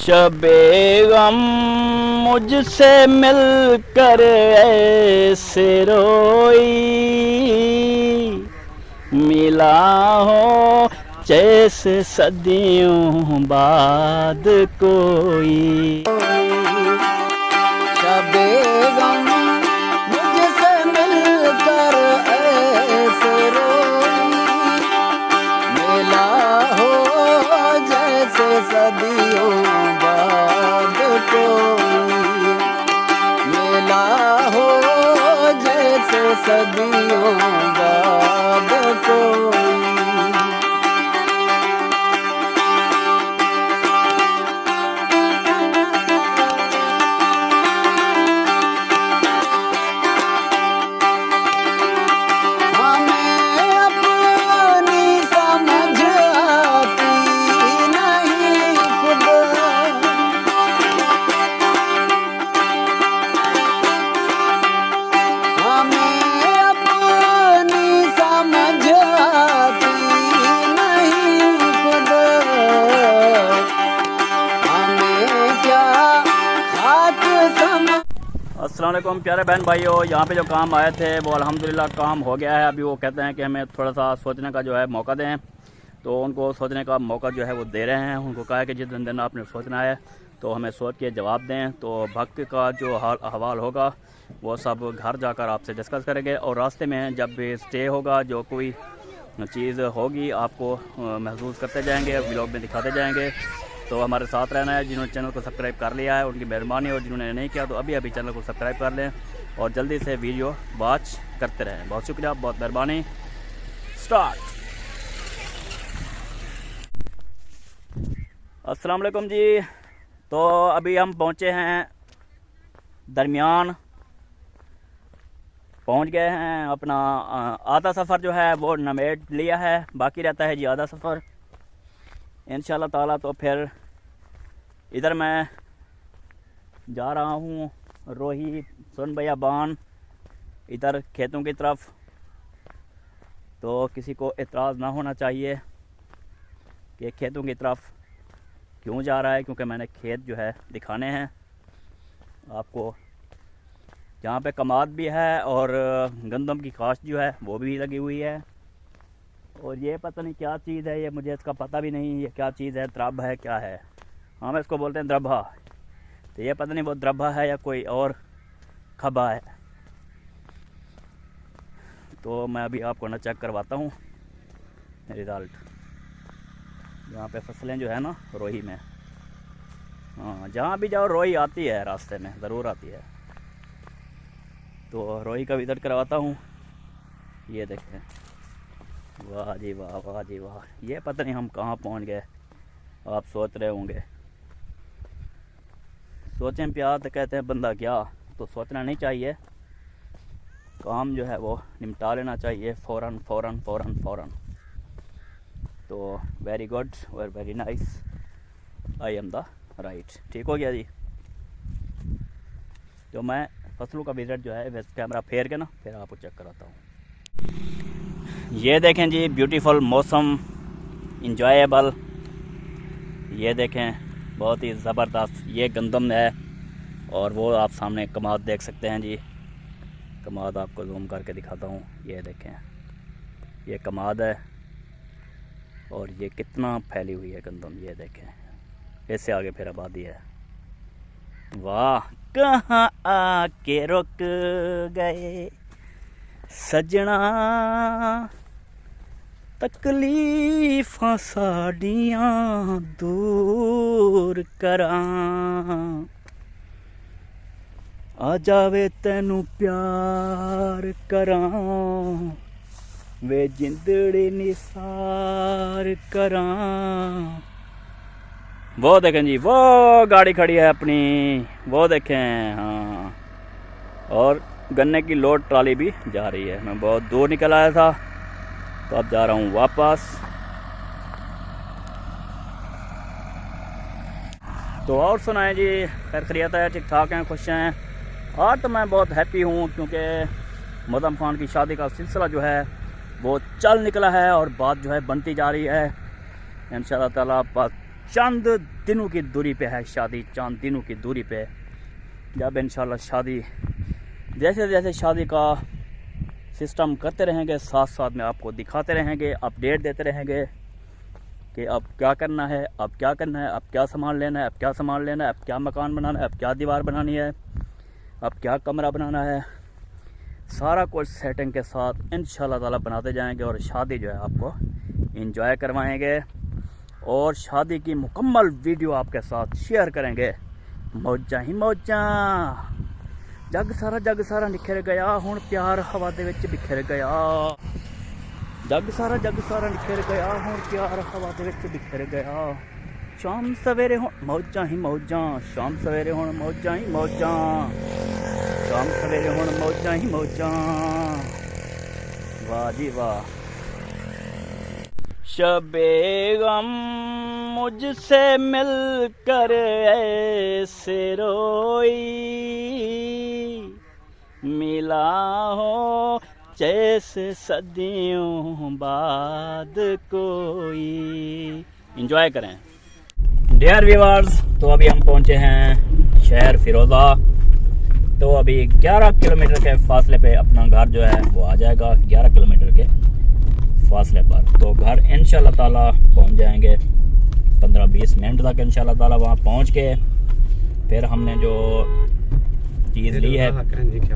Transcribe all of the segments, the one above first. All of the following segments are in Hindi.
शबे गम मुझसे मिलकर ऐसे रोई, मिला हो जैसे सदियों बाद कोई। शबे गम मुझसे मिलकर ऐसे रोई, मिला हो जैसे सदियों बाद कोई, मिला हो जैसे सदियों बाद कोई। अस्सलाम वालेकुम प्यारे बहन भाइयों, यहाँ पे जो काम आए थे वो अल्हम्दुलिल्लाह काम हो गया है। अभी वो कहते हैं कि हमें थोड़ा सा सोचने का जो है मौका दें, तो उनको सोचने का मौका जो है वो दे रहे हैं। उनको कहा है कि जितने दिन आपने सोचना है तो हमें सोच के जवाब दें। तो वक्त का जो हाल अहवाल होगा वो सब घर जाकर आपसे डिस्कस करेंगे, और रास्ते में जब भी स्टे होगा जो कोई चीज़ होगी आपको महसूस करते जाएंगे, व्लॉग में दिखाते जाएंगे। तो हमारे साथ रहना है। जिन्होंने चैनल को सब्सक्राइब कर लिया है उनकी मेहरबानी, और जिन्होंने नहीं किया तो अभी अभी चैनल को सब्सक्राइब कर लें और जल्दी से वीडियो वॉच करते रहें। बहुत शुक्रिया, बहुत मेहरबानी। स्टार्ट। अस्सलाम वालेकुम जी। तो अभी हम पहुँचे हैं दरमियान, पहुँच गए हैं। अपना आधा सफ़र जो है वो नमेट लिया है, बाकी रहता है जी आधा सफ़र इंशाल्लाह ताला। तो फिर इधर मैं जा रहा हूँ रोही सुन बयाबान, इधर खेतों की तरफ। तो किसी को एतराज़ ना होना चाहिए कि खेतों की तरफ क्यों जा रहा है, क्योंकि मैंने खेत जो है दिखाने हैं आपको, जहाँ पे कमाद भी है और गंदम की काश्त जो है वो भी लगी हुई है। और ये पता नहीं क्या चीज़ है, ये मुझे इसका पता भी नहीं ये क्या चीज़ है, द्रभ है क्या है। हाँ, मैं इसको बोलते हैं द्रभा। तो ये पता नहीं वो द्रभा है या कोई और खबा है। तो मैं अभी आपको ना चेक करवाता हूँ रिज़ल्ट। यहाँ पे फसलें जो है ना रोही में, हाँ जहाँ भी जाओ रोही आती है, रास्ते में ज़रूर आती है। तो रोही का विज़िट करवाता हूँ। ये देखें, वाह जी वाह, वाह जी वाह। ये पता नहीं हम कहाँ पहुँच गए, आप सोच रहे होंगे। सोचें प्यार तो कहते हैं बंदा क्या, तो सोचना नहीं चाहिए, काम जो है वो निपटा लेना चाहिए फ़ौरन फ़ौरन फ़ौरन फ़ौरन। तो वेरी गुड और very nice, I am the right. ठीक हो गया जी। तो मैं फसलों का विज़िट जो है वैसे कैमरा फेर के ना फिर आपको चेक कराता हूँ। ये देखें जी, ब्यूटीफुल मौसम, इंजॉयबल। ये देखें बहुत ही ज़बरदस्त, ये गंदम है। और वो आप सामने कमाद देख सकते हैं जी, कमाद आपको जूम करके दिखाता हूँ। ये देखें, ये कमाद है और ये कितना फैली हुई है गंदम। ये देखें, इससे आगे फिर आबादी है। वाह, कहाँ आके रुक गए सजना, तकलीफां साड़ियां दूर करां, आ जावे तैनू प्यार करां, वे जिंदड़ी निसार करां। वो देखें जी, वो गाड़ी खड़ी है अपनी, वो देखें। हाँ, और गन्ने की लोड ट्राली भी जा रही है। मैं बहुत दूर निकल आया था तो अब जा रहा हूँ वापस। तो और सुनाएं जी, खैर खैरियत है, ठीक ठाक हैं, खुश हैं। आज तो मैं बहुत हैप्पी हूँ क्योंकि मदम खान की शादी का सिलसिला जो है वो चल निकला है और बात जो है बनती जा रही है। इंशाअल्लाह ताला बात चंद दिनों की दूरी पे है शादी, चंद दिनों की दूरी पे। जब इंशाल्लाह शादी, जैसे जैसे शादी का सिस्टम करते रहेंगे, साथ साथ में आपको दिखाते रहेंगे, अपडेट देते रहेंगे कि अब क्या करना है, अब क्या करना है, अब क्या सामान लेना है, अब क्या सामान लेना है, अब क्या मकान बनाना है, अब क्या दीवार बनानी है, अब क्या कमरा बनाना है। सारा कुछ सेटिंग के साथ इंशाल्लाह ताला बनाते जाएंगे और शादी जो है आपको एंजॉय करवाएंगे और शादी की मुकम्मल वीडियो आपके साथ शेयर करेंगे। मौजा ही मौजा, जग सारा निखर गया, हुण प्यार हवा दे विच बिखर गया। जग सारा निखर गया, हुण प्यार हवा दे विच बिखर गया। शाम सवेरे हुण मौजा ही मौजा, शाम सवेरे हुण मौजा ही मौजा, शाम सवेरे हुण मौजा ही मौजा। वाह जी वाह। शबे गम मुझसे मिलकर ऐसे रोई, मिला हो जैसे सदियों बाद कोई। एंजॉय करें डियर व्यूअर्स। तो अभी हम पहुंचे हैं शहर फिरोज़ा। तो अभी 11 किलोमीटर के फासले पे अपना घर जो है वो आ जाएगा, 11 किलोमीटर के फासले पर। तो घर इंशाल्लाह ताला पहुंच जाएंगे 15-20 मिनट तक इंशाल्लाह ताला। वहाँ पहुंच के फिर हमने जो चीज़ ली है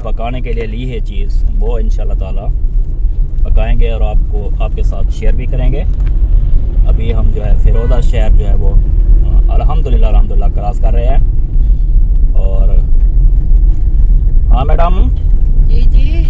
पकाने के लिए ली है चीज़, वो इंशाल्लाह ताला पकाएंगे और आपको आपके साथ शेयर भी करेंगे। अभी हम जो है फिरोज़ा शहर जो है वो अल्हम्दुलिल्लाह क्रॉस कर रहे हैं। और हाँ मैडम जी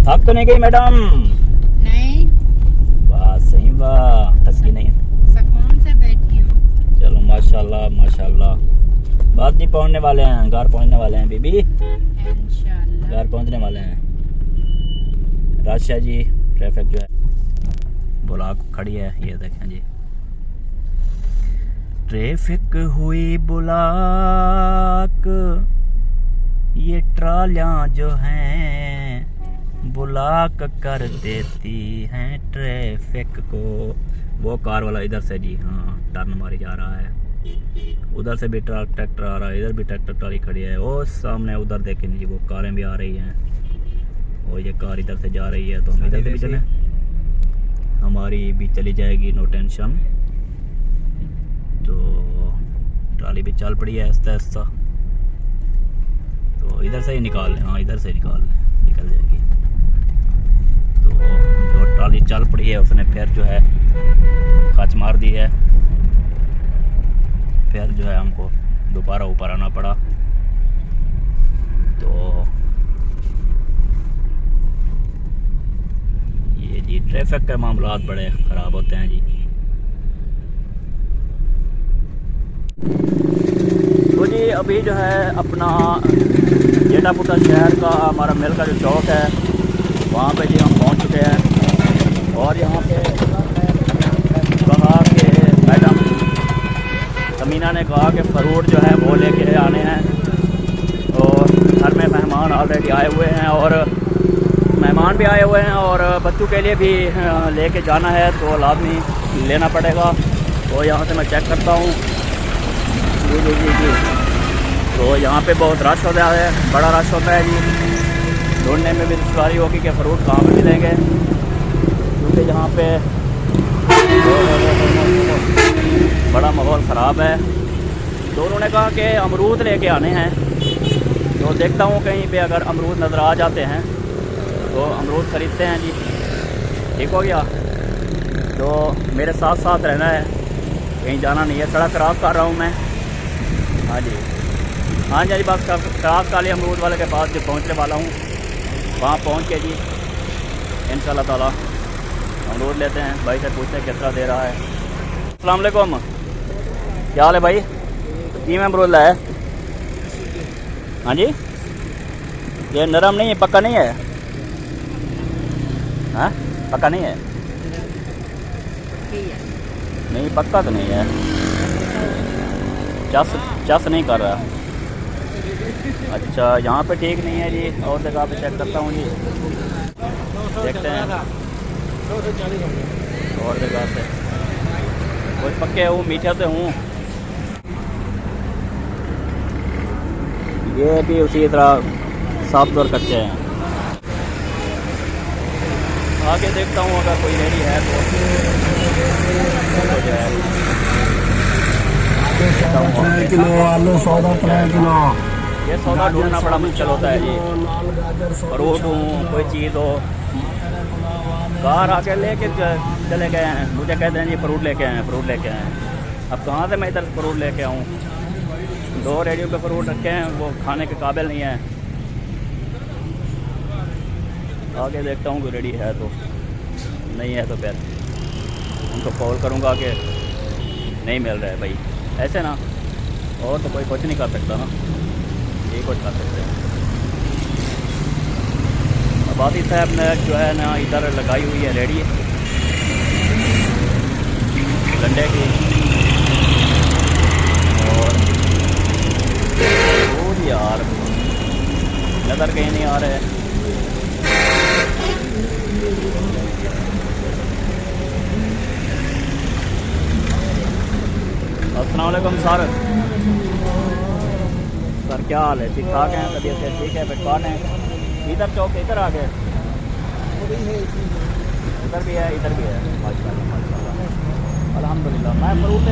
थक तो नहीं गई मैडम? नहीं, वाह सही वाह, थकी नहीं। सुकून से बैठी हूँ। चलो माशाल्लाह माशाल्लाह। बात नहीं पहुंचने वाले हैं, घर पहुंचने वाले हैं बीबी, इंशाल्लाह घर पहुंचने वाले हैं। रश है जी, ट्रैफिक जो है बुलाक खड़ी है, ये देखें जी ट्रैफिक हुई बुलाक। ये ट्रालियां जो हैं बुलाक कर देती हैं ट्रैफिक को। वो कार वाला इधर से जी हाँ टर्न मारी जा रहा है, उधर से भी ट्रैक्टर आ रहा है, इधर भी ट्रैक्टर ट्राली खड़ी है। और सामने उधर देखें जी वो कारें भी आ रही हैं और ये कार इधर से जा रही है। तो हम इधर से भी चलें, हमारी भी चली जाएगी, नो टेंशन। तो ट्राली भी चल पड़ी है आहिस्ता आहिस्ता। तो इधर से ही निकाल लें, हाँ इधर से निकाल लें, निकल जाएगी। तो जो ट्राली चल पड़ी है उसने फिर जो है खच मार दी है, फिर जो है हमको दोबारा ऊपर आना पड़ा। तो ये जी ट्रैफिक के मामलात बड़े ख़राब होते हैं जी। तो जी अभी जो है अपना जेठापुटा शहर का हमारा मिल का जो चौक है वहाँ पे जी हम पहुँच चुके हैं। और यहाँ पे कहा कि मैडम समीना ने कहा कि फ्रूट जो है वो लेके आने हैं और घर में मेहमान ऑलरेडी आए हुए हैं और मेहमान भी आए हुए हैं और बच्चों के लिए भी लेके जाना है, तो लाजमी लेना पड़ेगा। तो यहाँ से मैं चेक करता हूँ जी जी जी जी। तो यहाँ पे बहुत रश होता है, बड़ा रश होता है जी। ढूंढने में भी दुश्वारी होगी कि फ्रूट कहाँ पर मिलेंगे, क्योंकि यहाँ पे बड़ा माहौल ख़राब है। तो उन्होंने कहा कि अमरूद लेके आने हैं। तो देखता हूँ कहीं पे अगर अमरूद नज़र आ जाते हैं तो अमरूद ख़रीदते हैं जी, ठीक हो गया। तो मेरे साथ साथ रहना है, कहीं जाना नहीं है। सड़क क्रॉस कर रहा हूँ मैं, हाँ जी हाँ जी बस क्रॉस काली अमरूद वाले के पास जो पहुँचने वाला हूँ, वहाँ पहुँच के जी इंशाल्लाह ताला अमरूद लेते हैं। भाई से पूछते हैं किस तरह दे रहा है। अस्सलाम वालेकुम, क्या हाल है भाई? की में अमरूद लाया? हाँ जी, ये नरम नहीं है, पक्का नहीं है? हाँ पक्का नहीं है? नहीं पक्का तो नहीं है, चस नहीं कर रहा। अच्छा यहाँ पे ठीक नहीं है जी, और जगह पे चेक करता हूँ जी, देखते हैं और जगह पे। कुछ पक्के हूँ, मीठे से हूँ, ये भी उसी तरह साफ और कच्चे हैं। आगे देखता हूँ अगर कोई रेडी है तो जो है किलो आलू 14 किलो। ये सौदा ढूंढना बड़ा मुश्किल होता है जी। फ्रूट हो कोई चीज़ हो, कार आके लेके चले गए हैं, मुझे कहते हैं जी फ्रूट लेके आए हैं, फ्रूट लेके आए हैं। अब कहाँ से मैं इधर फ्रूट लेके आऊँ? 2 रेडियो पे फ्रूट रखे हैं, वो खाने के काबिल नहीं है। आगे देखता हूँ कोई रेडी है तो, नहीं है तो फिर उनको कॉल करूँगा कि नहीं मिल रहा है भाई। ऐसे ना, और तो कोई कुछ नहीं कर सकता ना, ये कुछ कर सकते हैं। आबादी साहब ने जो है ना इधर लगाई हुई है रेडी गंडे की, और यार नज़र कहीं नहीं आ रहे हैं। अस्सलाम वालेकुम सर। सर क्या हाल है? ठीक ठाक हैं? तबीयत से ठीक है? फिर कौन है? इधर चौक इधर आ गए, इधर भी है, इधर भी है। माशाल्लाह माशाल्लाह अल्हम्दुलिल्लाह। मैं फ्रूट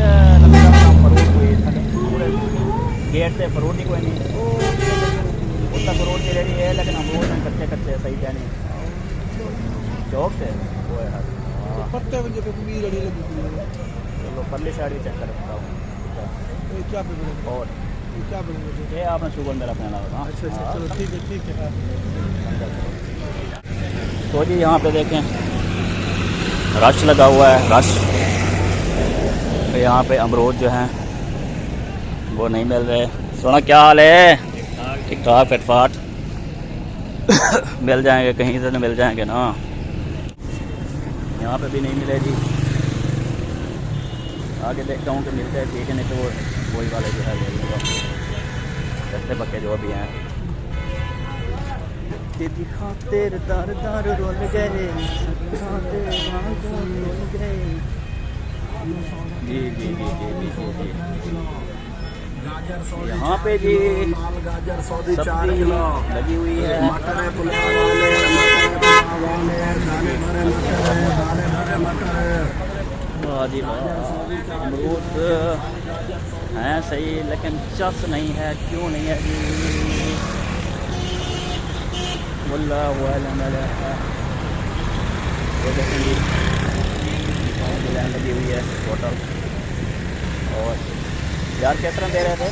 लगा रहा हूँ, फ्रूट कोई पूरे गेट से फ्रूट ही कोई नहीं, उसका फ्रूट की रेडी है, लेकिन अमरूद हैं कच्चे कच्चे, सही क्या नहीं चौक से वो है। पत्ते बजे पे भी रेडी लगी। चलो परली साइड भी चेक कर सकता हूँ। क्या पे और क्या पे ये आपने शुगर मेरा पहना होगा। अच्छा अच्छा, चलो ठीक है। तो जी यहाँ पे देखें रश लगा हुआ है, रश। तो यहाँ पे अमरूद जो हैं वो नहीं मिल रहे। सोना क्या हाल है? ठीक ठाक फिटफाट मिल जाएंगे, कहीं से मिल जाएंगे ना। यहाँ पे भी नहीं मिले जी। आगे देखता हूँ कि मिलते हैं, ठीक है, नहीं तो वो वही वाले जो है ले लूँगा, कच्चे पक्के जो भी हैं। तेरी खातिर दर दर रोल गए, खातिर रोल गए। जी जी जी जी जी जी जी। यहाँ पे जी गाजर सब्जी लगी हुई है। मटर है, पुलाव वाले दाने भरे मटर। वाह जी वाह, अमरूद हैं सही, लेकिन चस नहीं है। क्यों नहीं है जी? मुल्ला हुआ है, ये देखें जी लाइन लगी हुई है होटल। और यार किस तरह दे रहे थे?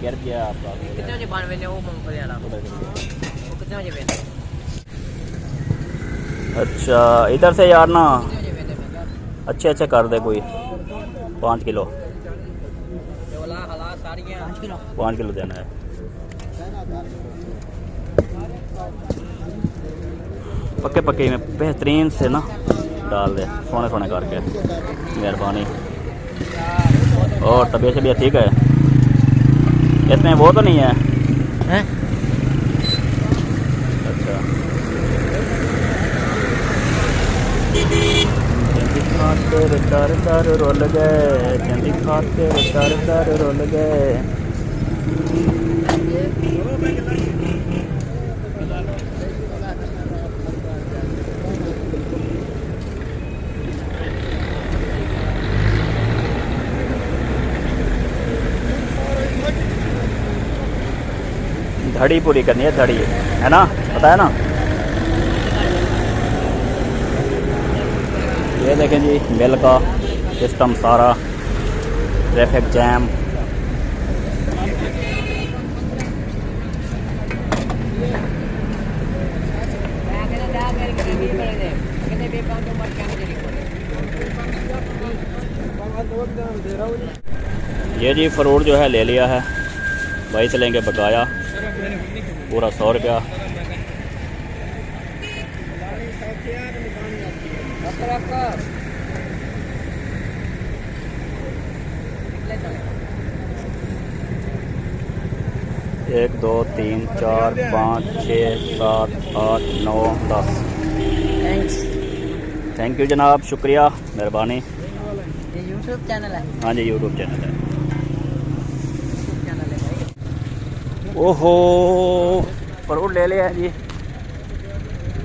गिर गया आपका। कितने बजे बानवे ने वो मूंगफली वाला वो कितने बजे वेंदा? अच्छा इधर से यार ना कितने बजे वेंदे मैं अच्छे अच्छे कर दे कोई 5 किलो। ये वाला हालात सारियां 5 किलो देना है। पक्के पक्के में बेहतरीन से ना डाल दे, सोने सोने करके, मेहरबानी। और तबीयत भी ठीक है? इसमें वो तो नहीं है? अच्छा खातिर दर दर रोल गए, चंदी खातिर दर दर रोल गए। धड़ी पूरी करनी है, धड़ी है ना, पता है ना? ये देखें जी मिल का सिस्टम सारा, ट्रैफिक जैम। ये जी फ्रूट जो है ले लिया है भाई से, लेंगे बकाया पूरा 100 रुपया। एक 2 3 4 5 6 7 8 9 10। थैंक यू जनाब, शुक्रिया, मेहरबानी। ये YouTube चैनल है। हाँ जी यूट्यूब चैनल है। ओहो फ्रूट ले लिया है जी।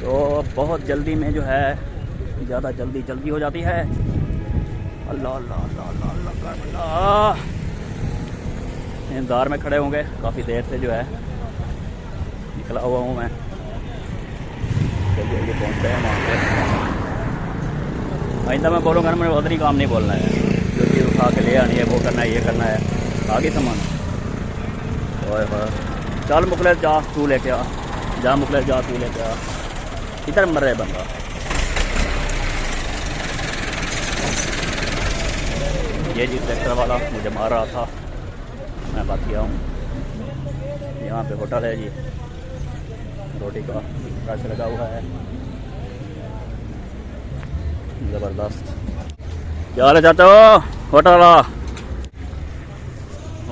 तो बहुत जल्दी में जो है ज़्यादा जल्दी हो जाती है। अल्लाह अल्लाह अल्लाह अल्लाह अल्लाह अल्लाह। इंतज़ार में खड़े होंगे काफ़ी देर से जो है निकला हुआ हूँ मैं। जल्दी पहुँचते हैं वहाँ पे। आइंदा मैं बोलूँगा ना, मैंने उधर ही काम नहीं बोलना है। जो चीज़ उठा के ले आनी है वो करना है, ये करना है, आगे सामान। ओए चल मुखले जा तू लेके आ, जा मुखले जा तू लेके आ। इधर मर रहे बंदा। ये जी ट्रैक्टर वाला मुझे मार रहा था, मैं बात किया हूँ। यहाँ पे होटल है जी, रोटी का रश लगा हुआ है ज़बरदस्त। क्या हाल है चाचा होटल वाला?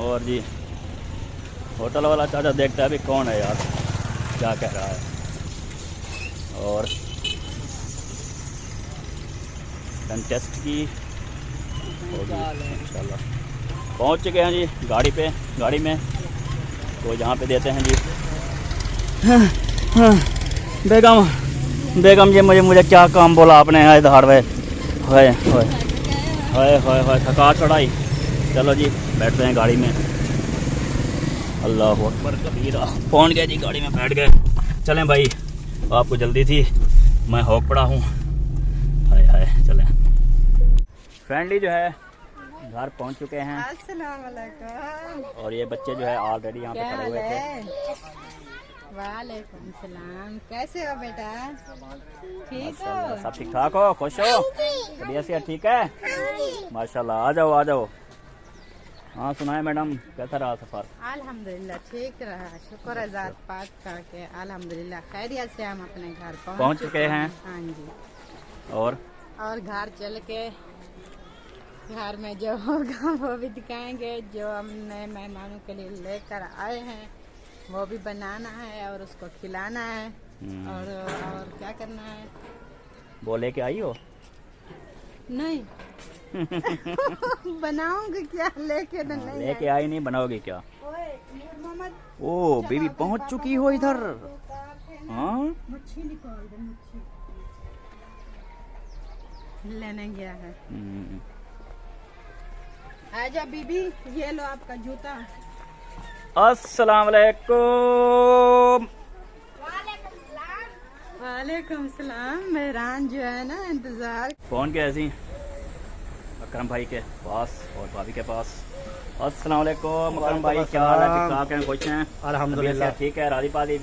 और जी होटल वाला चाचा देखता है अभी कौन है यार, क्या कह रहा है। और टेस्ट की होगी इंशाल्लाह। पहुंच चुके हैं जी गाड़ी में। तो यहाँ पे देते हैं जी। बेगम जी मुझे क्या काम बोला आपने? है धार वे हाय थका चढ़ाई। चलो जी बैठते हैं गाड़ी में। अल्लाह अकबर कबीरा। पहुँच गए जी, गाड़ी में बैठ गए। चलें भाई, आपको जल्दी थी, मैं होक पड़ा हूँ। हाय चलें। फ्रेंडली जो है घर पहुँच चुके हैं। अस्सलाम वालेकुम। और ये बच्चे जो है ऑलरेडी यहाँ पे खड़े हुए थे। वालेकुम सलाम। कैसे हो बेटा? ठीक हो? माशाल्लाह, सब ठीक ठाक हो? खुश हो? तबीयत से ठीक है? माशाल्लाह। आ जाओ। हाँ सुनाए मैडम, कैसा रहा सफर? अल्हम्दुलिल्लाह ठीक रहा, शुक्र है ज़ात पाक का के अल्हम्दुलिल्लाह खैरियत से हम अपने घर पहुँच चुके हैं। हाँ जी। और घर चल के घर में जो होगा वो भी दिखाएंगे। जो हमने मेहमानों के लिए लेकर आए हैं वो भी बनाना है और उसको खिलाना है। और क्या करना है? वो लेके आई हो? नहीं बनाऊंगी क्या? लेके तो नहीं लेके आई नहीं, बनाओगी क्या? मोहम्मद ओ बेबी पहुंच चुकी हो इधर? हाँ मच्छी निकाल दे, मच्छी लेने गया है। आजा बीबी, ये लो आपका जूता। अस्सलाम वालेकुम। वालेकुम सलाम। मेहरान जो है ना इंतजार। कौन गया ऐसी? अकरम भाई के पास और भाभी के पास। अस्सलाम वालेकुम अकरम भाई, क्या हाल है? ठीक ठाक हैं? खुश हैं? अल्हम्दुलिल्लाह ठीक है। राजी पादी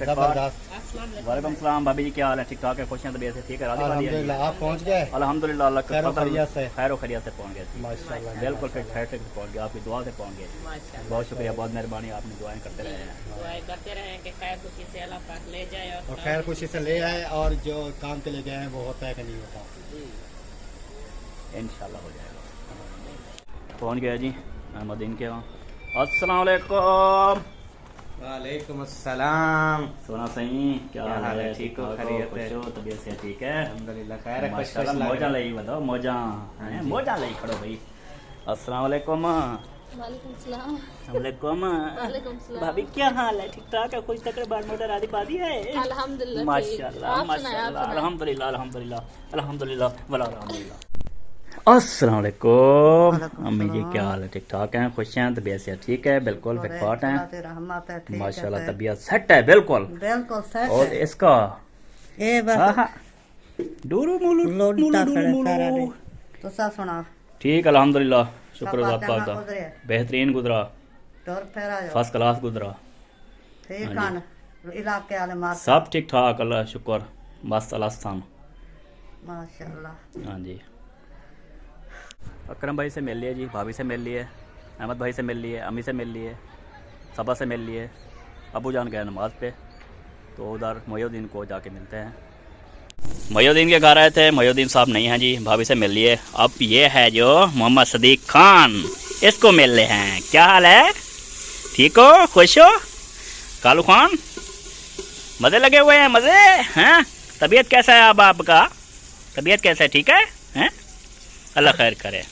वालेकुम सलाम। भाभी जी क्या हाल है? ठीक ठाक है? खुश हैं? तबीयत से ठीक है? राजी पादी? अल्हम्दुलिल्लाह। आप पहुंच गए? अल्हम्दुलिल्लाह, अल्लाह खैर और खैरियत से? खैर और खैरियत से पहुंच गए। माशाल्लाह बिल्कुल फिर खैर से पहुंच गए, आपकी दुआ से पहुंच गए। बहुत शुक्रिया, बहुत मेहरबानी, आपने दुआएं करते रहे हैं। दुआएं करते रहें कि खैर खुशी से अल्लाह पाक ले जाए और खैर खुशी से ले आए, और जो काम के लिए गए हैं वो होता है कि नहीं होता? इंशाल्लाह हो जाएगा। पहुंच गया जी अहमदीन के वहाँ। अस्सलाम वालेकुम। वालेकुम अस्सलाम। सोना सही, क्या हाल है? ठीक हो? खैरियत है? खुश हो? तबीयत से ठीक है? अल्हम्दुलिल्लाह खैर है। माशाल्लाह। मौजा लई बताओ, मौजा मौजा लई खड़ो भाई। अस्सलाम वालेकुम। वालेकुम सलाम। वालेकुम। वालेकुम सलाम। भाभी क्या हाल है? ठीक ठाक है? खुश तक बार मोटा राधी पादी है? अल्हम्दुलिल्लाह। माशाल्लाह माशाल्लाह, अल्हम्दुलिल्लाह अल्हम्दुलिल्लाह अल्हम्दुलिल्लाह वला अल्हम्दुलिल्लाह। अस्सलाम वालेकुम। अम्मी जी क्या हाल है? ठीक ठाक हैं? खुश हैं? तबीयत से ठीक है? बिल्कुल फिट फाट हैं माशाल्लाह, तबीयत सेट है बिल्कुल सेट। और इसका ए बस डूरू मुलू लोडता सारा रे तो सा सुना। ठीक अल्हम्दुलिल्लाह, शुक्र सब अल्लाह पाक दा, गुजरे। बेहतरीन गुजरा, टोर फेरा जो फर्स्ट क्लास गुजरा। ठीक कान इलाके वाले मार सब ठीक ठाक, अल्लाह शुक्र, बस अल्लाह स्थान। माशाल्लाह। हाँ जी। अकरम भाई से मिल लिए जी, भाभी से मिल लिए, अहमद भाई से मिल लिए, अम्मी से मिल लिए, सबा से मिल लिए। अबू जान गए नमाज पे, तो उधर मोयुद्दीन को जाके मिलते हैं। मोयुद्दीन के घर आए थे, मोयुद्दीन साहब नहीं हैं जी, भाभी से मिल लिए। अब ये है जो मोहम्मद सदीक खान, इसको मिल रहे हैं। क्या हाल है? ठीक हो? खुश हो? कालू खान मज़े लगे हुए हैं? मज़े हैं? तबीयत कैसा है अब आपका? तबीयत कैसा है? ठीक है? हैं? अल्लाह खैर करे।